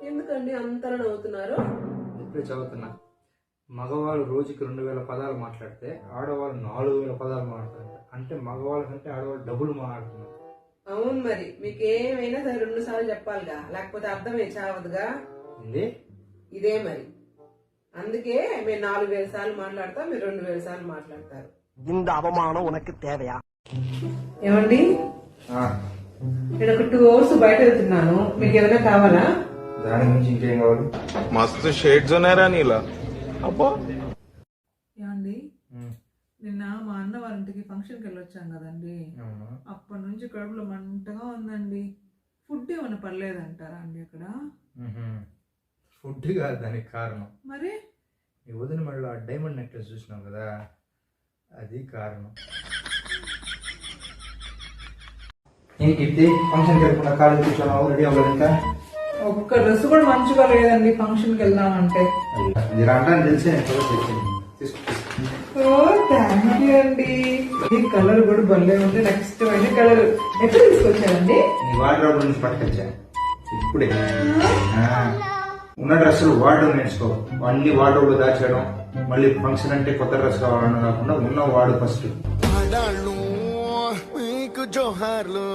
ఎందుకండి అంతలా నవ్వుతున్నారు? ఇప్పుడే చదువుతున్నా. మగవాళ్ళు రోజుకి 2000 పదాలు మాట్లాడితే ఆడవాళ్ళు 4000 పదాలు మాట్లాడతారు. అంటే మగవాళ్ళ కంటే ఆడవాళ్ళు డబ్బులు మాట్లాడుతున్నారు. అవును, మరి మీకు ఏమైనా సరే 2 సార్లు చెప్పాలిగా, లేకపోతే అర్థమే చావదుగా. ఏంది? ఇదే మరి, అందుకే మేము 4000 సార్లు మాట్లాడతాం, మీరు 2000 సార్లు మాట్లాడతారు. இந்த அவமானம் உனக்கு தேவையா? ఏమండి, నేను ఒక 2 అవర్స్ బయట వెళ్తున్నాను, మీకు ఏమైనా కావాలా? దాని గురించి ఇంకేం కావాలి? मस्त शेड जो नाही राणीला अप्पा ఏమండి, నిన్న మా అన్న వాళ్ళ ఇంటికి ఫంక్షన్కి వెళ్ళొచ్చాం కదండి. అప్పటి నుంచి కడుపులో మంటగా ఉందండి. ఫుడ్ ఏమైనా పర్లేదంటారా అండి అక్కడ? ఫుడ్ కాదు దానికి కారణం. మరి నీ వదిన మెడలో ఆ డైమండ్ నెక్లెస్ చూసినావు కదా, అది కారణం. ఏం కీర్తి, ఫంక్షన్కి వెళ్ళకుండా కాలేజ్ కూర్చోన్నావు, రెడీ అవ్వలేదు ఇంకా? ఒక్క డ్రెస్ కూడా మంచిగా లేదండి ఫంక్షన్కి వెళ్దామంటే. మీరు అంటాను తెలిసి నేను కూడా తెచ్చింది. ఓ థ్యాంక్ యూ అండి. ఈ కలర్ కూడా భలే ఉంది, నాకు ఇష్టమైన కలర్. ఎక్కడ తీసుకొచ్చారండి? నీ వార్డ్రోబ్ నుంచి పట్టుకొచ్చా ఇప్పుడే. ఉన్న డ్రెస్సులు వాడడం నేర్చుకో. అన్ని వార్డ్రోబ్లో దాచేయడం, మళ్ళీ ఫంక్షన్ అంటే కొత్త డ్రెస్ కావాలని కాకుండా ఉన్న వాడు ఫస్ట్. జోహార్లు